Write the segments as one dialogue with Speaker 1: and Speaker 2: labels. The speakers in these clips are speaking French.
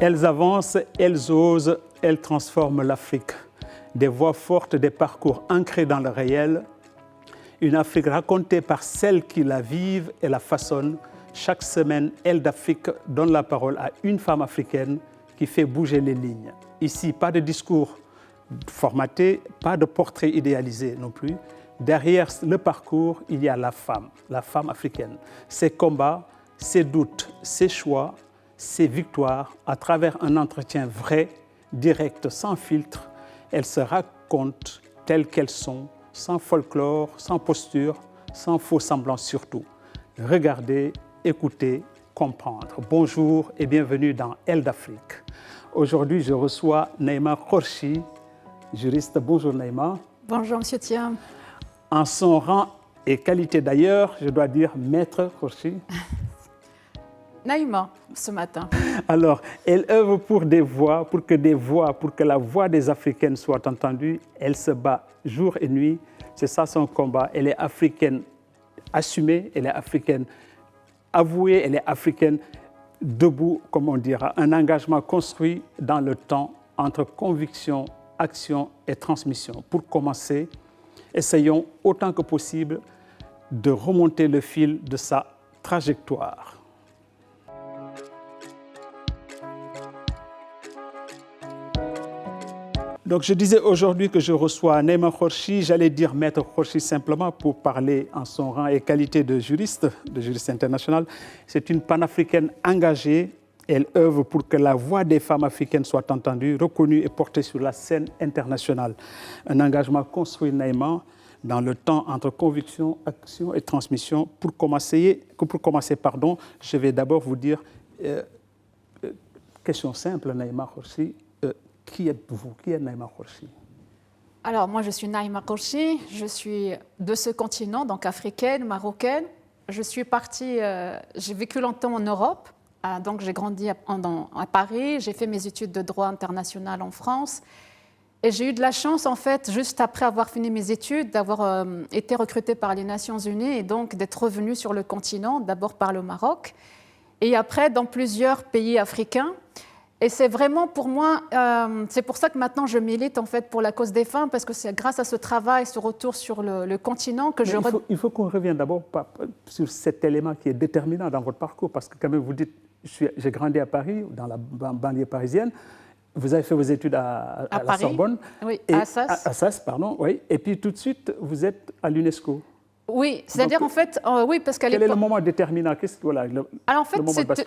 Speaker 1: Elles avancent, elles osent, elles transforment l'Afrique. Des voix fortes, des parcours ancrés dans le réel. Une Afrique racontée par celles qui la vivent et la façonnent. Chaque semaine, Elle d'Afrique donne la parole à une femme africaine qui fait bouger les lignes. Ici, pas de discours formaté, pas de portrait idéalisé non plus. Derrière le parcours, il y a la femme africaine. Ses combats, ses doutes, ses choix, ses victoires, à travers un entretien vrai, direct, sans filtre, elles se racontent telles qu'elles sont, sans folklore, sans posture, sans faux semblants surtout. Regardez, écoutez, comprendre. Bonjour et bienvenue dans Elle d'Afrique. Aujourd'hui, je reçois Naïma Khorchi, juriste. Bonjour Naïma.
Speaker 2: Bonjour Monsieur Thiam.
Speaker 1: En son rang et qualité d'ailleurs, je dois dire Maître Khorchi.
Speaker 2: Naïma, ce matin.
Speaker 1: Alors, elle œuvre pour que la voix des Africaines soit entendue. Elle se bat jour et nuit. C'est ça son combat. Elle est africaine assumée, elle est africaine avouée, elle est africaine debout, comme on dira. Un engagement construit dans le temps entre conviction, action et transmission. Pour commencer, essayons autant que possible de remonter le fil de sa trajectoire. Donc je disais aujourd'hui que je reçois Naïma Khorchi, j'allais dire Maître Khorchi simplement pour parler en son rang et qualité de juriste international. C'est une panafricaine engagée. Elle œuvre pour que la voix des femmes africaines soit entendue, reconnue et portée sur la scène internationale. Un engagement construit Naïma dans le temps entre conviction, action et transmission. Pour commencer, je vais d'abord vous dire, question simple Naïma Khorchi. Qui êtes-vous? Qui est Naïma Khorchi?
Speaker 2: Alors, moi, je suis Naïma Khorchi. Je suis de ce continent, donc africaine, marocaine. Je suis partie, j'ai vécu longtemps en Europe. Donc, j'ai grandi à Paris. J'ai fait mes études de droit international en France. Et j'ai eu de la chance, en fait, juste après avoir fini mes études, d'avoir été recrutée par les Nations Unies et donc d'être revenue sur le continent, d'abord par le Maroc et après dans plusieurs pays africains. Et c'est vraiment pour moi, c'est pour ça que maintenant je milite en fait pour la cause des femmes, parce que c'est grâce à ce travail, ce retour sur le continent que
Speaker 1: il faut qu'on revienne d'abord sur cet élément qui est déterminant dans votre parcours, parce que quand même vous dites, j'ai grandi à Paris, dans la banlieue parisienne, vous avez fait vos études à la Sorbonne,
Speaker 2: oui, à
Speaker 1: Assas, pardon, oui, et puis tout de suite vous êtes à l'UNESCO.
Speaker 2: Oui, c'est-à-dire en fait, oui, parce qu'à l'époque...
Speaker 1: Quel est le moment déterminant?
Speaker 2: Alors en fait,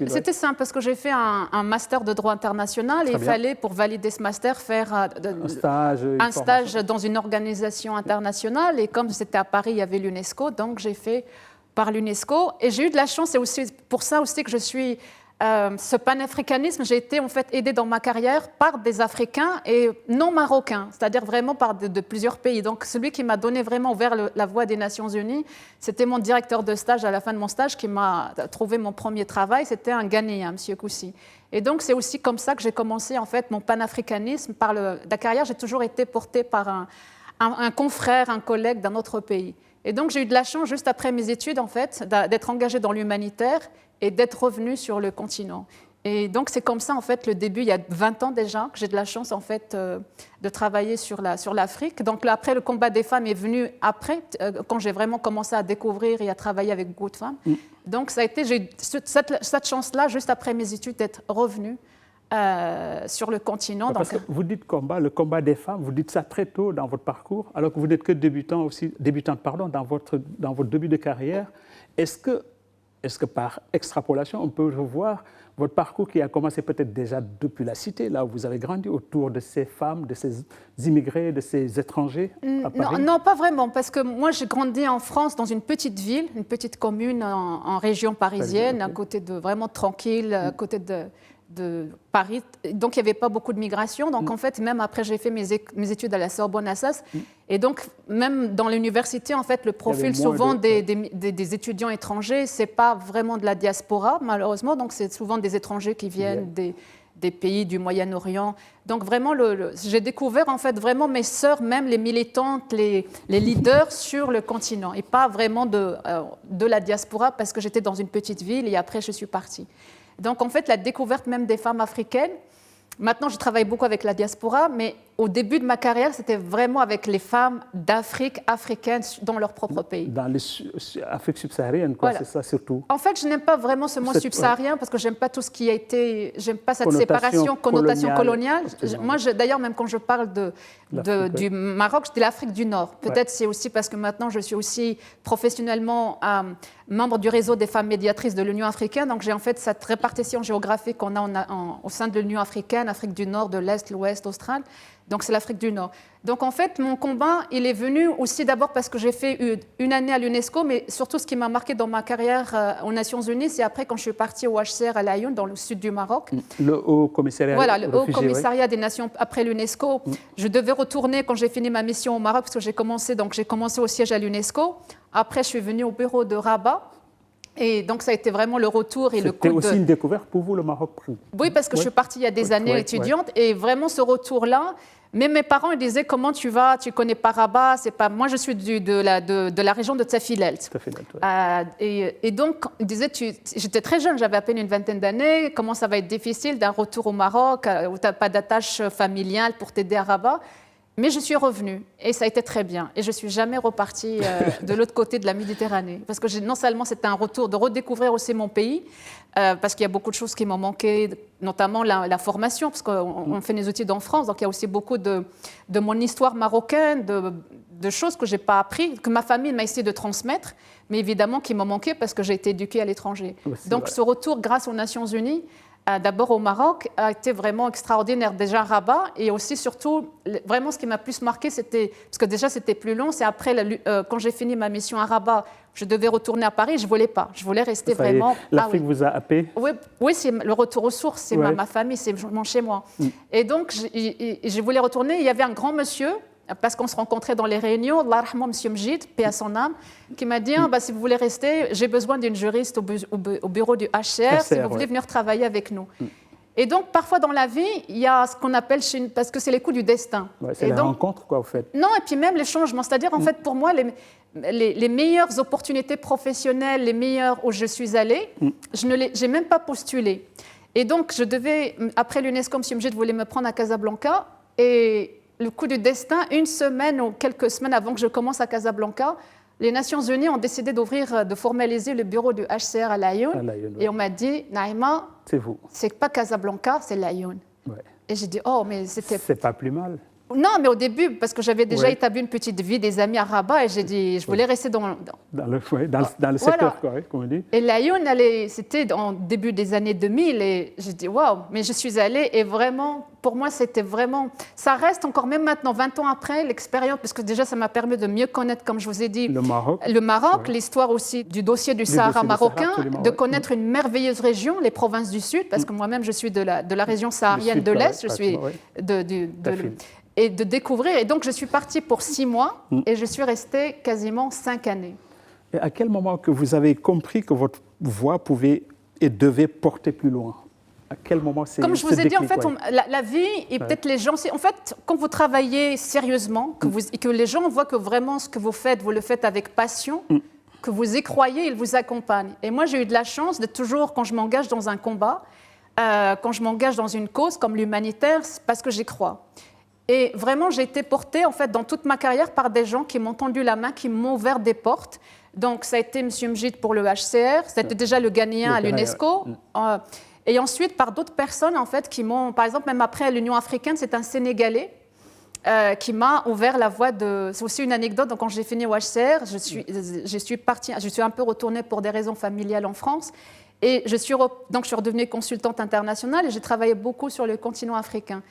Speaker 2: c'était simple, parce que j'ai fait un master de droit international et il fallait, pour valider ce master, faire un stage dans une organisation internationale. Et comme c'était à Paris, il y avait l'UNESCO, donc j'ai fait par l'UNESCO. Et j'ai eu de la chance, c'est aussi pour ça aussi que je suis... ce panafricanisme, j'ai été en fait aidée dans ma carrière par des Africains et non marocains, c'est-à-dire vraiment par de plusieurs pays. Donc celui qui m'a donné vraiment ouvert la voie des Nations Unies, c'était mon directeur de stage à la fin de mon stage qui m'a trouvé mon premier travail, c'était un Ghanéen, M. Koussi. Et donc c'est aussi comme ça que j'ai commencé en fait mon panafricanisme. Par la carrière, j'ai toujours été portée par un confrère, un collègue d'un autre pays. Et donc j'ai eu de la chance juste après mes études en fait d'être engagée dans l'humanitaire et d'être revenue sur le continent. Et donc c'est comme ça en fait le début, il y a 20 ans déjà, que j'ai de la chance en fait de travailler sur l'Afrique. Donc là, après le combat des femmes est venu après, quand j'ai vraiment commencé à découvrir et à travailler avec beaucoup de femmes. Donc ça a été, j'ai eu cette chance-là juste après mes études d'être revenue sur le continent.
Speaker 1: Parce que vous dites combat, le combat des femmes, vous dites ça très tôt dans votre parcours, alors que vous n'êtes que débutante dans votre début de carrière. Est-ce que par extrapolation, on peut revoir votre parcours qui a commencé peut-être déjà depuis la cité, là où vous avez grandi, autour de ces femmes, de ces immigrés, de ces étrangers à Paris?
Speaker 2: Non, pas vraiment, parce que moi j'ai grandi en France, dans une petite ville, une petite commune en région parisienne, à côté de vraiment tranquille, à côté de Paris. Donc il n'y avait pas beaucoup de migration. Donc en fait, même après j'ai fait mes études à la Sorbonne Assas, et donc même dans l'université, en fait, le profil souvent des étudiants étrangers, c'est pas vraiment de la diaspora, malheureusement. Donc c'est souvent des étrangers qui viennent des pays du Moyen-Orient. Donc vraiment, j'ai découvert en fait vraiment mes sœurs, même les militantes, les leaders sur le continent, et pas vraiment de la diaspora, parce que j'étais dans une petite ville et après je suis partie. Donc en fait, la découverte même des femmes africaines, maintenant je travaille beaucoup avec la diaspora, mais au début de ma carrière, c'était vraiment avec les femmes d'Afrique, africaines, dans leur propre pays.
Speaker 1: Dans l'Afrique subsaharienne, quoi, voilà. C'est ça surtout.
Speaker 2: En fait, je n'aime pas vraiment ce mot subsaharien parce que j'aime pas tout ce qui a été, j'aime pas cette séparation, connotation coloniale. Moi, d'ailleurs, même quand je parle du Maroc, je dis l'Afrique du Nord. Peut-être c'est aussi parce que maintenant je suis aussi professionnellement membre du réseau des femmes médiatrices de l'Union africaine. Donc j'ai en fait cette répartition géographique qu'on a au sein de l'Union africaine, Afrique du Nord, de l'Est, l'Ouest, Australe. Donc c'est l'Afrique du Nord. Donc en fait, mon combat, il est venu aussi d'abord parce que j'ai fait une année à l'UNESCO, mais surtout ce qui m'a marqué dans ma carrière aux Nations Unies, c'est après quand je suis partie au HCR à Laayoune, dans le sud du Maroc.
Speaker 1: Le Haut Commissariat.
Speaker 2: Voilà, le Haut Commissariat des Nations après l'UNESCO. Je devais retourner quand j'ai fini ma mission au Maroc, parce que j'ai commencé au siège à l'UNESCO. Après, je suis venue au bureau de Rabat. Et donc, ça a été vraiment le retour et le coup de...
Speaker 1: C'était aussi une découverte pour vous, le Maroc?
Speaker 2: Oui, parce que je suis partie il y a des années étudiante. Et vraiment, ce retour-là, mais mes parents ils disaient, comment tu vas? Tu ne connais pas Rabat? C'est pas... Moi, je suis de la région de Tafilelt. Et donc, ils disaient, j'étais très jeune, j'avais à peine une vingtaine d'années. Comment ça va être difficile d'un retour au Maroc où tu n'as pas d'attache familiale pour t'aider à Rabat? Mais je suis revenue et ça a été très bien. Et je ne suis jamais repartie de l'autre côté de la Méditerranée. Parce que non seulement c'était un retour de redécouvrir aussi mon pays, parce qu'il y a beaucoup de choses qui m'ont manqué, notamment la formation, parce qu'on fait des études en France, donc il y a aussi beaucoup de mon histoire marocaine, de choses que je n'ai pas apprises, que ma famille m'a essayé de transmettre, mais évidemment qui m'ont manqué parce que j'ai été éduquée à l'étranger. Donc ce retour grâce aux Nations Unies, d'abord au Maroc, a été vraiment extraordinaire, déjà à Rabat, et aussi surtout, vraiment ce qui m'a plus marqué, c'était, parce que déjà c'était plus long, c'est après, quand j'ai fini ma mission à Rabat, je devais retourner à Paris, je ne voulais pas, je voulais rester vraiment...
Speaker 1: L'Afrique vous a happé?
Speaker 2: Oui, c'est le retour aux sources, c'est ma famille, c'est mon chez moi. Et donc, je voulais retourner, il y avait un grand monsieur, parce qu'on se rencontrait dans les réunions, Allah rahma, M. Mjid, paix à son âme, qui m'a dit si vous voulez rester, j'ai besoin d'une juriste au bureau du HCR, si vous voulez venir travailler avec nous. Et donc, parfois dans la vie, il y a ce qu'on appelle, parce que c'est les coups du destin.
Speaker 1: C'est la rencontre, quoi, vous faites.
Speaker 2: Non, et puis même les changements. C'est-à-dire, en fait, pour moi, les meilleures opportunités professionnelles, les meilleures où je suis allée, je n'ai même pas postulé. Et donc, après l'UNESCO, M. Mjid voulait me prendre à Casablanca, et le coup du destin, une semaine ou quelques semaines avant que je commence à Casablanca, les Nations Unies ont décidé de formaliser le bureau du HCR à Laayoune. Et on m'a dit, Naïma,
Speaker 1: c'est vous.
Speaker 2: C'est pas Casablanca, c'est Laayoune. Et j'ai dit, oh, mais c'était...
Speaker 1: C'est pas plus mal.
Speaker 2: Non, mais au début, parce que j'avais déjà établi une petite vie, des amis à Rabat, et j'ai dit, je voulais rester dans
Speaker 1: le secteur, quoi, comme on dit.
Speaker 2: Et Laayoune, c'était en début des années 2000, et j'ai dit, waouh, mais je suis allée, et vraiment, pour moi, c'était vraiment... Ça reste encore, même maintenant, 20 ans après, l'expérience, parce que déjà, ça m'a permis de mieux connaître, comme je vous ai dit, le Maroc, l'histoire aussi du dossier du Sahara marocain, de connaître une merveilleuse région, les provinces du Sud, parce que moi-même, je suis de la région saharienne de l'Est, je suis et de découvrir. Et donc, je suis partie pour 6 mois et je suis restée quasiment 5 années.
Speaker 1: Et à quel moment que vous avez compris que votre voix pouvait et devait porter plus loin? À quel moment c'est...
Speaker 2: Comme je vous ai dit, en fait, la vie et peut-être les gens... En fait, quand vous travaillez sérieusement, et que les gens voient que vraiment ce que vous le faites avec passion, que vous y croyez, ils vous accompagnent. Et moi, j'ai eu de la chance de toujours, quand je m'engage dans un combat, quand je m'engage dans une cause comme l'humanitaire, c'est parce que j'y crois. Et vraiment, j'ai été portée, en fait, dans toute ma carrière par des gens qui m'ont tendu la main, qui m'ont ouvert des portes. Donc, ça a été M. Mjid pour le HCR, c'était déjà le Ghanéen à l'UNESCO. Et ensuite, par d'autres personnes, en fait, qui m'ont... Par exemple, même après l'Union africaine, c'est un Sénégalais qui m'a ouvert la voie de... C'est aussi une anecdote. Donc, quand j'ai fini au HCR, je suis un peu retournée pour des raisons familiales en France. Et je suis redevenue consultante internationale et j'ai travaillé beaucoup sur le continent africain.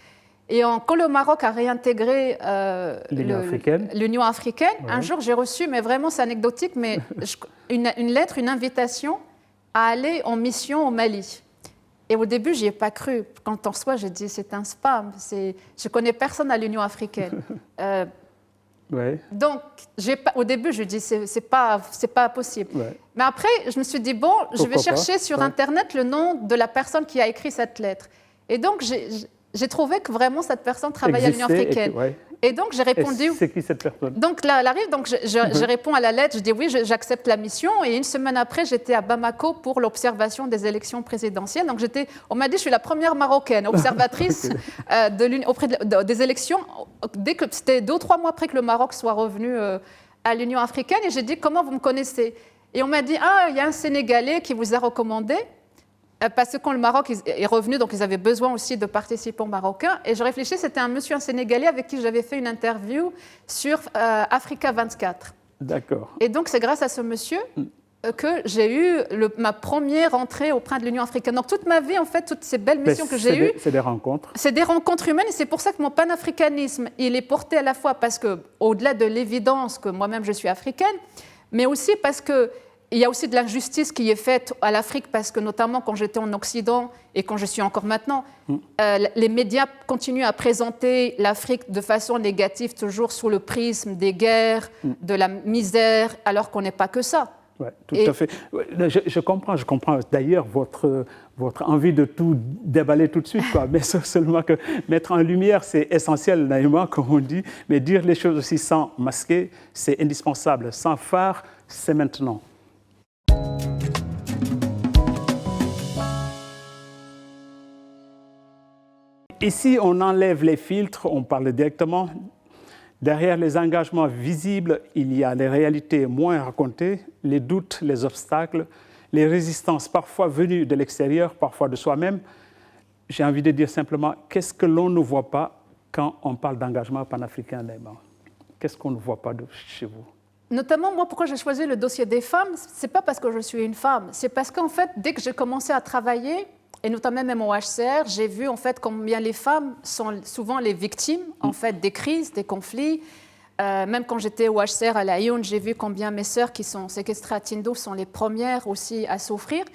Speaker 2: Et quand le Maroc a réintégré l'Union africaine, un jour j'ai reçu, mais vraiment c'est anecdotique, mais une lettre, une invitation à aller en mission au Mali. Et au début, j'y ai pas cru. Quand on reçoit, j'ai dit c'est un spam. Je connais personne à l'Union africaine. Donc, au début, je dis c'est pas possible. Mais après, je me suis dit bon, je vais chercher sur Internet le nom de la personne qui a écrit cette lettre. Et donc, j'ai trouvé que vraiment cette personne travaillait à l'Union africaine. Et donc, j'ai répondu...
Speaker 1: C'est qui cette personne?
Speaker 2: Donc, là, elle arrive, donc je réponds à la lettre, je dis oui, j'accepte la mission. Et une semaine après, j'étais à Bamako pour l'observation des élections présidentielles. Donc, on m'a dit, je suis la première Marocaine observatrice auprès des élections. Dès que c'était 2 ou 3 mois après que le Maroc soit revenu à l'Union africaine. Et j'ai dit, comment vous me connaissez? Et on m'a dit, ah, il y a un Sénégalais qui vous a recommandé. Parce que quand le Maroc est revenu, donc ils avaient besoin aussi de participants marocains. Et je réfléchis, c'était un Sénégalais avec qui j'avais fait une interview sur Africa 24.
Speaker 1: D'accord.
Speaker 2: Et donc c'est grâce à ce monsieur que j'ai eu ma première entrée auprès de l'Union africaine. Donc toute ma vie, en fait, toutes ces belles missions que j'ai eues...
Speaker 1: C'est des rencontres.
Speaker 2: C'est des rencontres humaines et c'est pour ça que mon panafricanisme, il est porté à la fois parce que, au-delà de l'évidence que moi-même je suis africaine, mais aussi parce que il y a aussi de l'injustice qui est faite à l'Afrique parce que notamment quand j'étais en Occident et quand je suis encore maintenant, les médias continuent à présenter l'Afrique de façon négative, toujours sous le prisme des guerres, de la misère, alors qu'on n'est pas que ça.
Speaker 1: Oui, tout à fait. Je comprends. D'ailleurs, votre envie de tout déballer tout de suite, quoi. Mais seulement que mettre en lumière, c'est essentiel, naïvement, comme on dit, mais dire les choses aussi sans masquer, c'est indispensable. Sans phare, c'est maintenant. Ici, on enlève les filtres, on parle directement. Derrière les engagements visibles, il y a les réalités moins racontées, les doutes, les obstacles, les résistances parfois venues de l'extérieur, parfois de soi-même. J'ai envie de dire simplement, qu'est-ce que l'on ne voit pas quand on parle d'engagement panafricain, Naïma? Qu'est-ce qu'on ne voit pas de chez vous?
Speaker 2: Notamment, moi, pourquoi j'ai choisi le dossier des femmes, ce n'est pas parce que je suis une femme, c'est parce qu'en fait, dès que j'ai commencé à travailler, et notamment même au HCR, j'ai vu en fait combien les femmes sont souvent les victimes en fait des crises, des conflits. Même quand j'étais au HCR à La Lyon, j'ai vu combien mes sœurs qui sont séquestrées à Tindo sont les premières aussi à souffrir.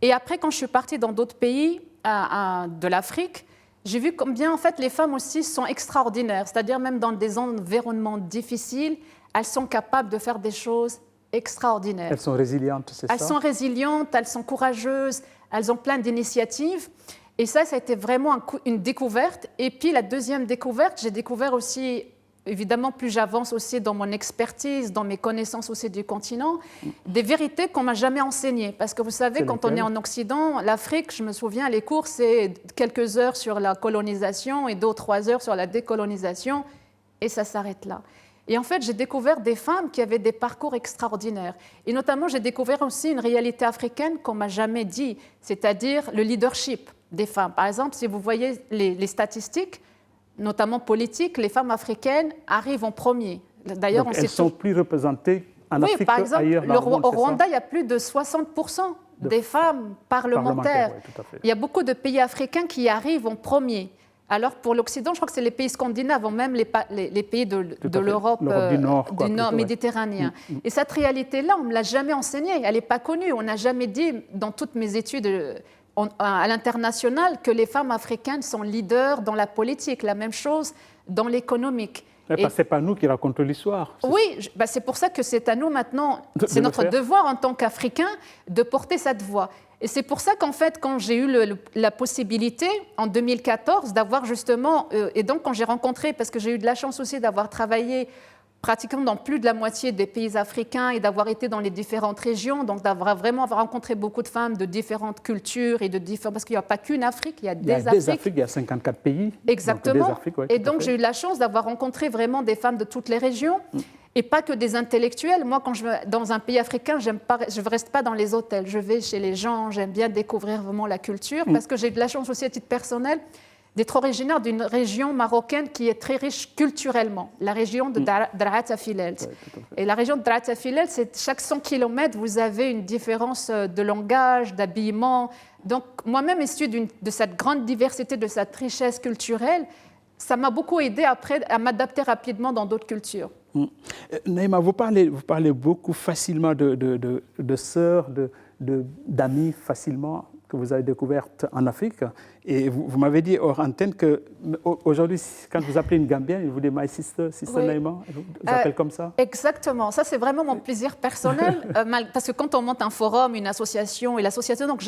Speaker 2: Et après, quand je suis partie dans d'autres pays de l'Afrique, j'ai vu combien en fait les femmes aussi sont extraordinaires. C'est-à-dire même dans des environnements difficiles, elles sont capables de faire des choses extraordinaires.
Speaker 1: Elles sont résilientes, c'est ça?
Speaker 2: Elles sont résilientes, elles sont courageuses. Elles ont plein d'initiatives. Et ça a été vraiment une découverte. Et puis la deuxième découverte, j'ai découvert aussi, évidemment, plus j'avance aussi dans mon expertise, dans mes connaissances aussi du continent, des vérités qu'on ne m'a jamais enseignées. Parce que vous savez, quand on est en Occident, l'Afrique, je me souviens, les cours, c'est quelques heures sur la colonisation et 2 ou 3 heures sur la décolonisation. Et ça s'arrête là. Et en fait, j'ai découvert des femmes qui avaient des parcours extraordinaires. Et notamment, j'ai découvert aussi une réalité africaine qu'on ne m'a jamais dit, c'est-à-dire le leadership des femmes. Par exemple, si vous voyez les statistiques, notamment politiques, les femmes africaines arrivent en premier. D'ailleurs,
Speaker 1: elles sont plus représentées en Afrique qu'ailleurs dans le monde.
Speaker 2: Au Rwanda, il y a plus de 60% des femmes parlementaires.
Speaker 1: Oui, tout à fait.
Speaker 2: Il y a beaucoup de pays africains qui arrivent en premier. Alors pour l'Occident, je crois que c'est les pays scandinaves, même les pays de l'Europe
Speaker 1: du Nord
Speaker 2: méditerranéen. Et cette réalité-là, on ne me l'a jamais enseignée, elle n'est pas connue. On n'a jamais dit dans toutes mes études à l'international que les femmes africaines sont leaders dans la politique, la même chose dans l'économique.
Speaker 1: Ce n'est pas nous qui racontons l'histoire.
Speaker 2: Oui, c'est pour ça que c'est à nous maintenant, c'est notre devoir en tant qu'Africains de porter cette voix. Et c'est pour ça qu'en fait, quand j'ai eu la possibilité, en 2014, d'avoir justement... et donc, quand j'ai rencontré, parce que j'ai eu de la chance aussi d'avoir travaillé pratiquement dans plus de la moitié des pays africains et d'avoir été dans les différentes régions, donc d'avoir vraiment rencontré beaucoup de femmes de différentes cultures et de différentes... Parce qu'il n'y a pas qu'une Afrique, il y a des Afriques.
Speaker 1: Il y a 54 pays.
Speaker 2: Exactement.
Speaker 1: Donc des Afriques,
Speaker 2: et donc, j'ai eu de la chance d'avoir rencontré vraiment des femmes de toutes les régions. Et pas que des intellectuels. Moi, quand je vais dans un pays africain, je ne reste pas dans les hôtels. Je vais chez les gens, j'aime bien découvrir vraiment la culture, parce que j'ai de la chance aussi à titre personnel d'être originaire d'une région marocaine qui est très riche culturellement, la région de Daraat Filel. Et la région de Daraat Filel, c'est chaque 100 km, vous avez une différence de langage, d'habillement. Donc, moi-même, issue de cette grande diversité, de cette richesse culturelle, ça m'a beaucoup aidé après à m'adapter rapidement dans d'autres cultures.
Speaker 1: Naïma, vous parlez beaucoup facilement de sœurs, d'amis facilement que vous avez découvertes en Afrique. Et vous m'avez dit hors antenne qu'aujourd'hui, quand vous appelez une Gambienne, vous dites « My sister oui. Naïma », vous appelle comme ça?
Speaker 2: Exactement. Ça, c'est vraiment mon plaisir personnel. Parce que quand on monte un forum, une association, et l'association, donc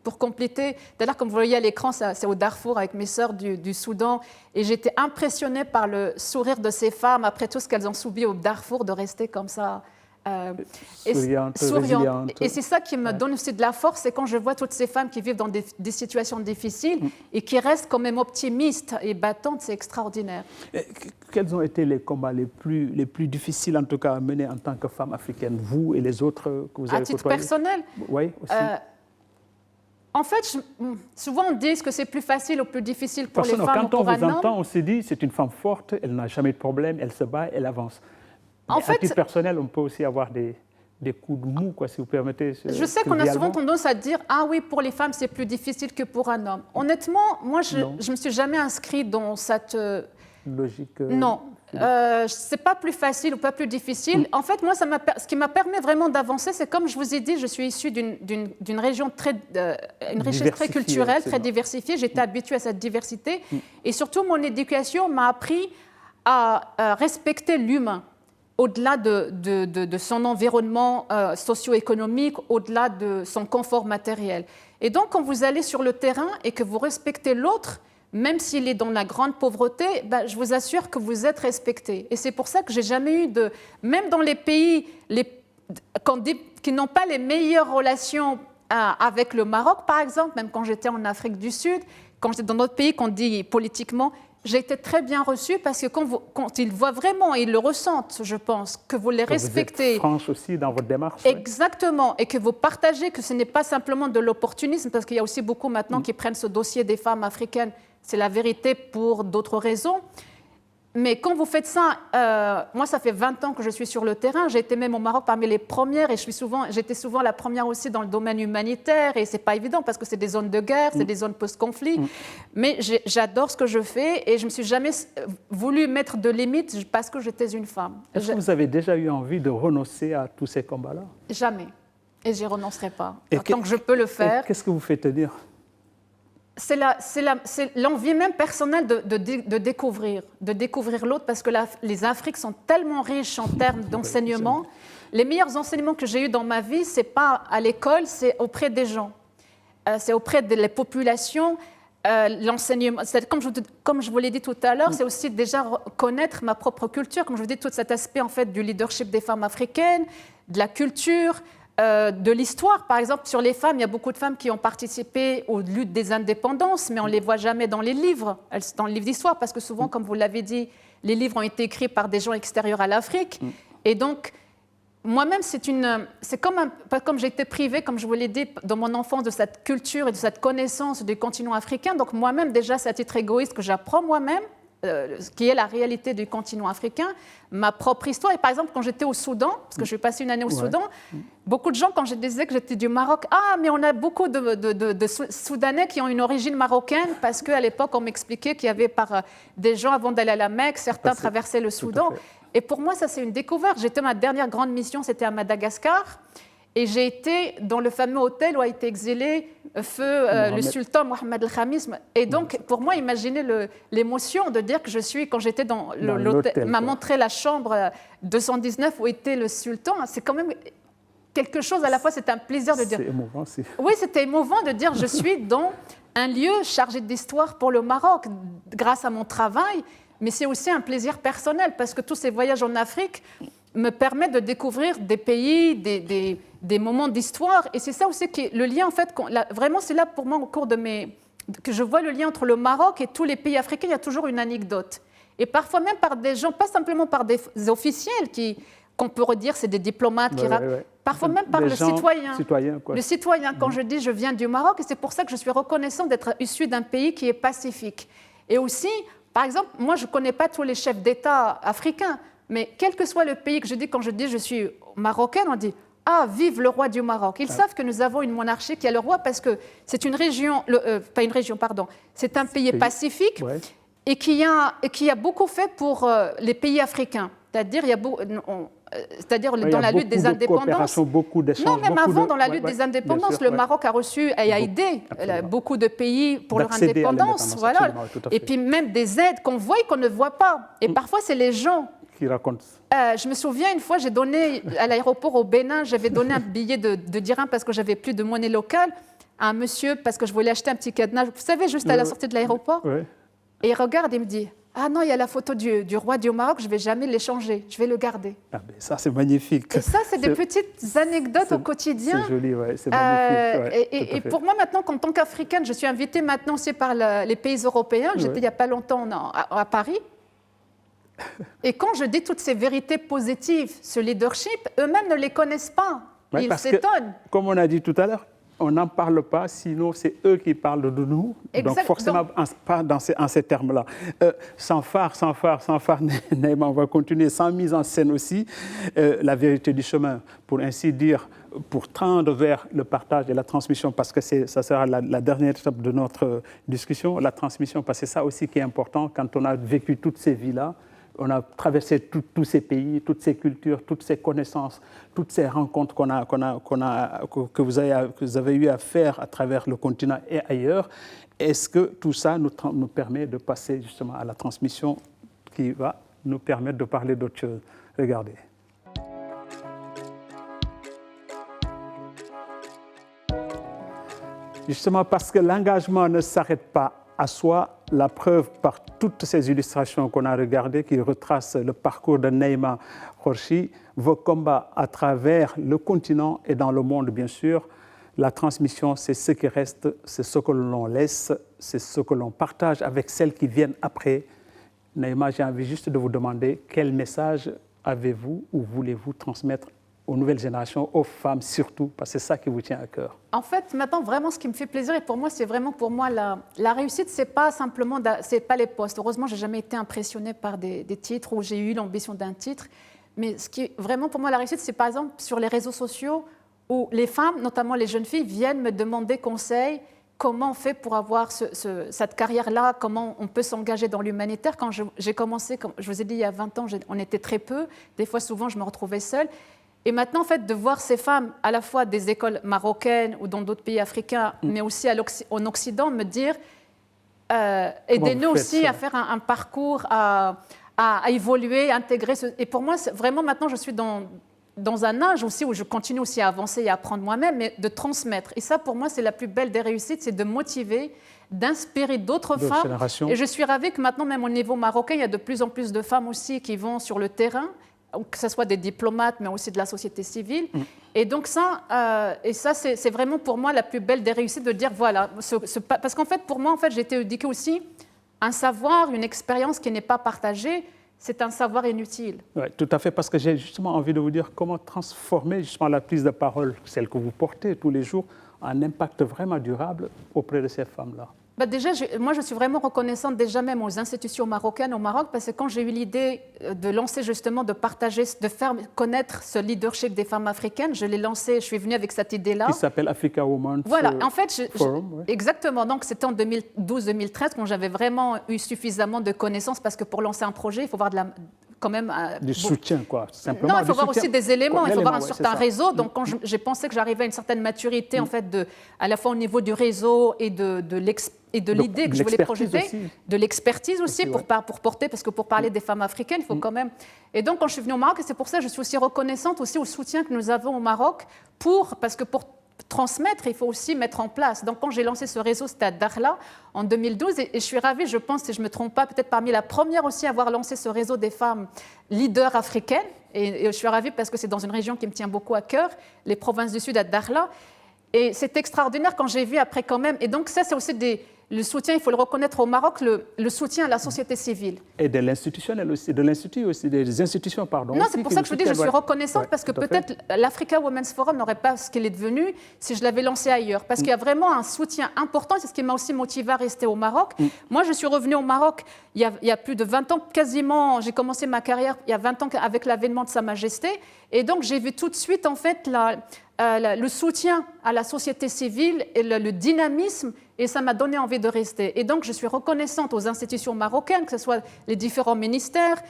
Speaker 2: pour compléter, d'ailleurs, comme vous voyez à l'écran, c'est au Darfour avec mes sœurs du Soudan, et j'étais impressionnée par le sourire de ces femmes après tout ce qu'elles ont subi au Darfour, de rester comme ça.
Speaker 1: Souriante.
Speaker 2: Et c'est ça qui me donne aussi de la force, c'est quand je vois toutes ces femmes qui vivent dans des situations difficiles et qui restent quand même optimistes et battantes, c'est extraordinaire.
Speaker 1: Quels ont été les combats les plus difficiles, en tout cas, à mener en tant que femme africaine, vous et les autres que vous avez côtoyés?
Speaker 2: À titre personnel?
Speaker 1: Oui, aussi.
Speaker 2: En fait, souvent on dit que c'est plus facile ou plus difficile pour les femmes ou pour un homme.
Speaker 1: Quand on vous entend, on se dit c'est une femme forte, elle n'a jamais de problème, elle se bat, elle avance. En fait, à titre personnel, on peut aussi avoir des coups de mou, quoi, si vous permettez.
Speaker 2: Je sais qu'on a souvent tendance à dire « Ah oui, pour les femmes, c'est plus difficile que pour un homme ». Honnêtement, moi, je ne me suis jamais inscrite dans cette...
Speaker 1: logique.
Speaker 2: Non. C'est pas plus facile ou pas plus difficile. En fait, moi, ce qui m'a permis vraiment d'avancer, c'est comme je vous ai dit, je suis issue d'une région très culturelle, très diversifiée. J'étais habituée à cette diversité. Et surtout, mon éducation m'a appris à respecter l'humain, au-delà de son environnement socio-économique, au-delà de son confort matériel. Et donc, quand vous allez sur le terrain et que vous respectez l'autre, même s'il est dans la grande pauvreté, je vous assure que vous êtes respecté. Et c'est pour ça que j'ai jamais eu de... Même dans les pays qui n'ont pas les meilleures relations avec le Maroc, par exemple, même quand j'étais en Afrique du Sud, quand j'étais dans d'autres pays qu'on dit politiquement, j'ai été très bien reçue parce que quand ils voient vraiment, ils le ressentent, je pense, que vous les respectez.
Speaker 1: Vous êtes franche aussi dans votre démarche.
Speaker 2: Exactement, et que vous partagez que ce n'est pas simplement de l'opportunisme, parce qu'il y a aussi beaucoup maintenant qui prennent ce dossier des femmes africaines. C'est la vérité pour d'autres raisons. Mais quand vous faites ça, moi ça fait 20 ans que je suis sur le terrain, j'ai été même au Maroc parmi les premières et j'étais souvent la première aussi dans le domaine humanitaire et c'est pas évident parce que c'est des zones de guerre, c'est des zones post-conflit. Mais j'adore ce que je fais et je me suis jamais voulu mettre de limites parce que j'étais une femme.
Speaker 1: Est-ce que vous avez déjà eu envie de renoncer à tous ces combats-là?
Speaker 2: Jamais. Et j'y renoncerai pas. Tant que je peux le faire.
Speaker 1: Qu'est-ce que vous fait tenir?
Speaker 2: C'est l'envie même personnelle de découvrir l'autre parce que les Afriques sont tellement riches en termes d'enseignement. Les meilleurs enseignements que j'ai eus dans ma vie, ce n'est pas à l'école, c'est auprès des gens. C'est auprès des populations. L'enseignement, comme je vous l'ai dit tout à l'heure, c'est aussi déjà connaître ma propre culture. Comme je vous dis, tout cet aspect en fait, du leadership des femmes africaines, de la culture, de l'histoire. Par exemple, sur les femmes, il y a beaucoup de femmes qui ont participé aux luttes des indépendances, mais on ne les voit jamais dans les livres, dans le livre d'histoire, parce que souvent, comme vous l'avez dit, les livres ont été écrits par des gens extérieurs à l'Afrique. Et donc, moi-même, c'est comme j'ai été privée, comme je vous l'ai dit, dans mon enfance, de cette culture et de cette connaissance du continent africain. Donc, moi-même, déjà, c'est à titre égoïste que j'apprends moi-même, ce qui est la réalité du continent africain, ma propre histoire. Et par exemple, quand j'étais au Soudan, parce que je suis passée une année au Soudan, beaucoup de gens, quand je disais que j'étais du Maroc, « Ah, mais on a beaucoup de Soudanais qui ont une origine marocaine, parce qu'à l'époque, on m'expliquait qu'il y avait des gens, avant d'aller à la Mecque, certains traversaient le Soudan. » Et pour moi, ça, c'est une découverte. Ma dernière grande mission, c'était à Madagascar. Et j'ai été dans le fameux hôtel où a été exilé le sultan Mohamed El-Khamis. Et donc, pour moi, imaginez l'émotion de dire que je suis, quand j'étais dans l'hôtel, m'a montré la chambre 219 où était le sultan. C'est quand même quelque chose, à la fois, c'est un plaisir de dire...
Speaker 1: C'est émouvant,
Speaker 2: Oui, c'était émouvant de dire je suis dans un lieu chargé d'histoire pour le Maroc, grâce à mon travail. Mais c'est aussi un plaisir personnel, parce que tous ces voyages en Afrique me permettent de découvrir des pays, des moments d'histoire. Et c'est ça aussi qui est le lien, en fait, vraiment, c'est là pour moi, au cours que je vois le lien entre le Maroc et tous les pays africains, il y a toujours une anecdote. Et parfois même par des gens, pas simplement par des officiels qu'on peut redire, c'est des diplomates parfois même par le citoyen. Le citoyen, quand je dis je viens du Maroc, et c'est pour ça que je suis reconnaissante d'être issue d'un pays qui est pacifique. Et aussi, par exemple, moi je ne connais pas tous les chefs d'État africains, mais quel que soit le pays que je dis, quand je dis je suis marocaine, on dit « Ah, vive le roi du Maroc ». Ils savent que nous avons une monarchie qui a le roi parce que c'est une région, pas une région, pardon, c'est un pays pacifique et qui a beaucoup fait pour les pays africains. C'est-à-dire, dans la lutte des indépendances.
Speaker 1: Beaucoup d'échanges.
Speaker 2: Non, même avant, dans la lutte des indépendances, le Maroc a reçu et a aidé beaucoup de pays pour leur indépendance. Voilà. Et puis même des aides qu'on voit et qu'on ne voit pas. Et parfois, c'est les gens
Speaker 1: qui racontent.
Speaker 2: Je me souviens, une fois, j'ai donné, à l'aéroport au Bénin, j'avais donné un billet de dirham parce que j'avais plus de monnaie locale à un monsieur parce que je voulais acheter un petit cadenas, vous savez, juste à la sortie de l'aéroport. Et il regarde et me dit « Ah non, il y a la photo du roi du Maroc, je ne vais jamais l'échanger, je vais le garder. »
Speaker 1: Ah ben ça, c'est magnifique.
Speaker 2: Et ça, c'est des petites anecdotes au quotidien.
Speaker 1: C'est joli, c'est magnifique.
Speaker 2: Et pour moi, maintenant, en tant qu'Africaine, je suis invitée maintenant aussi par les pays européens. J'étais il n'y a pas longtemps à Paris. Et quand je dis toutes ces vérités positives, ce leadership, eux-mêmes ne les connaissent pas. Ils s'étonnent.
Speaker 1: Comme on a dit tout à l'heure, on n'en parle pas, sinon c'est eux qui parlent de nous. Donc forcément, pas en ces termes-là. Sans phare, Naïma, on va continuer, sans mise en scène aussi, la vérité du chemin, pour ainsi dire, pour tendre vers le partage et la transmission, parce que ça sera la dernière étape de notre discussion, la transmission, parce que c'est ça aussi qui est important quand on a vécu toutes ces vies-là. On a traversé tous ces pays, toutes ces cultures, toutes ces connaissances, toutes ces rencontres que vous avez eu à faire à travers le continent et ailleurs. Est-ce que tout ça nous permet de passer justement à la transmission qui va nous permettre de parler d'autres choses? Regardez. Justement parce que l'engagement ne s'arrête pas à soi, la preuve par toutes ces illustrations qu'on a regardées qui retracent le parcours de Naïma Khorchi, vos combats à travers le continent et dans le monde bien sûr. La transmission, c'est ce qui reste, c'est ce que l'on laisse, c'est ce que l'on partage avec celles qui viennent après. Naïma, j'ai envie juste de vous demander quel message avez-vous ou voulez-vous transmettre aux nouvelles générations, aux femmes surtout, parce que c'est ça qui vous tient à cœur.
Speaker 2: En fait, maintenant, vraiment, ce qui me fait plaisir, et pour moi, c'est vraiment la réussite, c'est pas simplement, c'est pas les postes. Heureusement, j'ai jamais été impressionnée par des titres où j'ai eu l'ambition d'un titre. Mais ce qui est vraiment pour moi la réussite, c'est par exemple sur les réseaux sociaux où les femmes, notamment les jeunes filles, viennent me demander conseil. Comment on fait pour avoir cette carrière-là? Comment on peut s'engager dans l'humanitaire? Quand j'ai commencé, comme je vous ai dit, il y a 20 ans, on était très peu. Des fois, souvent, je me retrouvais seule. Et maintenant, en fait, de voir ces femmes, à la fois des écoles marocaines ou dans d'autres pays africains, mais aussi en Occident, me dire aidez-nous aussi à faire un parcours, à évoluer, à intégrer. Et pour moi, vraiment, maintenant, je suis dans un âge aussi où je continue aussi à avancer et à apprendre moi-même, mais de transmettre. Et ça, pour moi, c'est la plus belle des réussites, c'est de motiver, d'inspirer d'autres femmes. Et je suis ravie que maintenant, même au niveau marocain, il y a de plus en plus de femmes aussi qui vont sur le terrain, que ce soit des diplomates, mais aussi de la société civile. Et donc ça, c'est vraiment pour moi la plus belle des réussites de dire, voilà, parce qu'en fait, pour moi, en fait, j'ai été éduquée aussi, un savoir, une expérience qui n'est pas partagée, c'est un savoir inutile.
Speaker 1: Oui, tout à fait, parce que j'ai justement envie de vous dire comment transformer justement la prise de parole, celle que vous portez tous les jours, en impact vraiment durable auprès de ces femmes-là.
Speaker 2: Déjà, moi, je suis vraiment reconnaissante déjà même aux institutions marocaines au Maroc, parce que quand j'ai eu l'idée de lancer justement, de partager, de faire connaître ce leadership des femmes africaines, je l'ai lancé, je suis venue avec cette idée-là.
Speaker 1: Qui s'appelle Africa Women
Speaker 2: en fait, Forum. Exactement, donc c'était en 2012-2013 quand j'avais vraiment eu suffisamment de connaissances, parce que pour lancer un projet, il faut avoir quand même
Speaker 1: du soutien, quoi, simplement.
Speaker 2: Non, il faut avoir aussi des éléments, il faut avoir un certain réseau. Donc, quand j'ai pensé que j'arrivais à une certaine maturité, en fait, à la fois au niveau du réseau et de l'idée que je voulais projeter, de l'expertise aussi pour porter, parce que pour parler des femmes africaines, il faut quand même... Et donc, quand je suis venue au Maroc, et c'est pour ça que je suis aussi reconnaissante aussi au soutien que nous avons au Maroc, parce que pour transmettre, il faut aussi mettre en place. Donc, quand j'ai lancé ce réseau, c'était à Dakhla en 2012, et je suis ravie, je pense, si je ne me trompe pas, peut-être parmi la première aussi à avoir lancé ce réseau des femmes leaders africaines, et je suis ravie parce que c'est dans une région qui me tient beaucoup à cœur, les provinces du Sud à Dakhla, et c'est extraordinaire quand j'ai vu après quand même, et donc ça, c'est aussi le soutien, il faut le reconnaître au Maroc, le soutien à la société civile. Et
Speaker 1: de l'institutionnel aussi, des institutions, pardon.
Speaker 2: Non, c'est pour ça que je vous dis, je suis reconnaissante, parce que peut-être l'Africa Women's Forum n'aurait pas ce qu'il est devenu si je l'avais lancé ailleurs. Parce qu'il y a vraiment un soutien important, c'est ce qui m'a aussi motivée à rester au Maroc. Moi, je suis revenue au Maroc il y a plus de 20 ans, quasiment, j'ai commencé ma carrière il y a 20 ans avec l'avènement de Sa Majesté. Et donc, j'ai vu tout de suite, en fait, le soutien à la société civile et le dynamisme, et ça m'a donné envie de rester. Et donc, je suis reconnaissante aux institutions marocaines, que ce soit les différents ministères,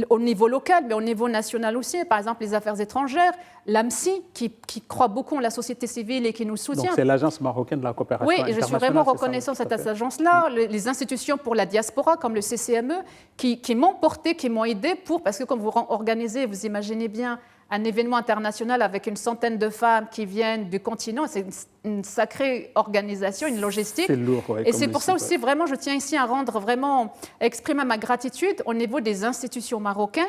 Speaker 2: au niveau local, mais au niveau national aussi, par exemple les affaires étrangères, l'AMSI, qui croit beaucoup en la société civile et qui nous soutient.
Speaker 1: Donc, c'est l'agence marocaine de la coopération internationale.
Speaker 2: Oui, et je suis vraiment reconnaissante à cette agence-là, les institutions pour la diaspora, comme le CCME, qui m'ont porté, qui m'ont aidé parce que comme vous organisez, vous imaginez bien, un événement international avec une centaine de femmes qui viennent du continent. C'est une sacrée organisation, une logistique.
Speaker 1: C'est lourd, ouais,
Speaker 2: et c'est pour ça aussi, vraiment, je tiens ici à exprimer ma gratitude au niveau des institutions marocaines.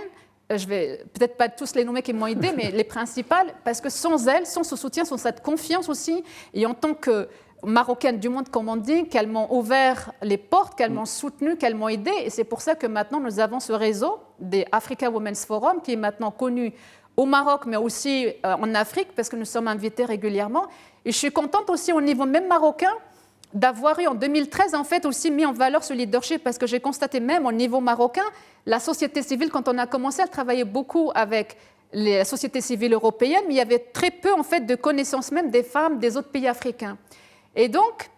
Speaker 2: Je vais peut-être pas tous les nommer qui m'ont aidé, mais les principales, parce que sans elles, sans ce soutien, sans cette confiance aussi, et en tant que marocaine du monde, comme on dit, qu'elles m'ont ouvert les portes, qu'elles m'ont soutenue, qu'elles m'ont aidée. Et c'est pour ça que maintenant, nous avons ce réseau des Africa Women's Forum, qui est maintenant connu au Maroc, mais aussi en Afrique, parce que nous sommes invités régulièrement. Et je suis contente aussi au niveau même marocain d'avoir eu en 2013 en fait aussi mis en valeur ce leadership, parce que j'ai constaté même au niveau marocain, la société civile, quand on a commencé, elle travaillait beaucoup avec la société civile européenne, mais il y avait très peu en fait de connaissances même des femmes des autres pays africains. Et donc,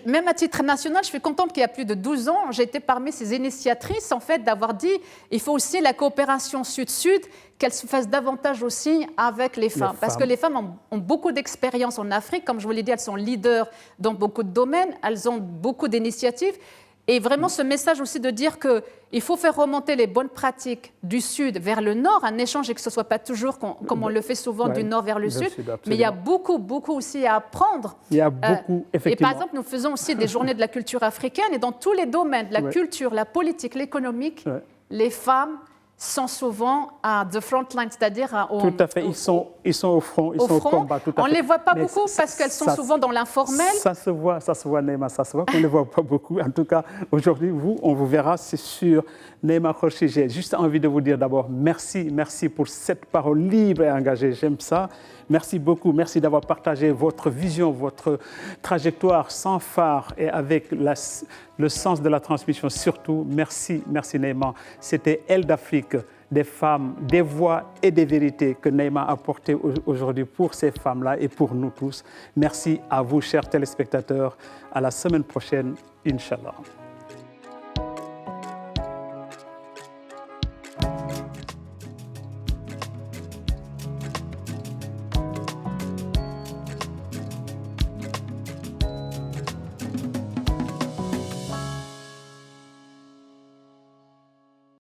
Speaker 2: même à titre national, je suis contente qu'il y a plus de 12 ans, j'ai été parmi ces initiatrices en fait d'avoir dit il faut aussi la coopération sud-sud, qu'elle se fasse davantage aussi avec les femmes. Parce que les femmes ont beaucoup d'expérience en Afrique, comme je vous l'ai dit, elles sont leaders dans beaucoup de domaines, elles ont beaucoup d'initiatives. Et vraiment ce message aussi de dire qu'il faut faire remonter les bonnes pratiques du Sud vers le Nord, un échange, et que ce ne soit pas toujours comme on le fait souvent du Nord vers le Sud. Mais il y a beaucoup, beaucoup aussi à apprendre.
Speaker 1: Il y a beaucoup, effectivement.
Speaker 2: Et par exemple, nous faisons aussi des journées de la culture africaine, et dans tous les domaines, la culture, la politique, l'économique, les femmes sont souvent à the front line, c'est-à-dire
Speaker 1: tout à fait, ils sont au front, ils sont au combat. Tout à
Speaker 2: on
Speaker 1: fait.
Speaker 2: ne les voit pas beaucoup parce qu'elles sont souvent dans l'informel.
Speaker 1: Ça se voit, Neema, ça se voit qu'on ne les voit pas beaucoup. En tout cas, aujourd'hui, on vous verra, c'est sûr. Neema Khorchi, j'ai juste envie de vous dire d'abord merci pour cette parole libre et engagée, j'aime ça. Merci beaucoup, merci d'avoir partagé votre vision, votre trajectoire sans phare et avec le sens de la transmission surtout. Merci Neema. C'était Elle d'Afrique, des femmes, des voix et des vérités que Neema a portées aujourd'hui pour ces femmes-là et pour nous tous. Merci à vous, chers téléspectateurs. À la semaine prochaine, Inch'Allah.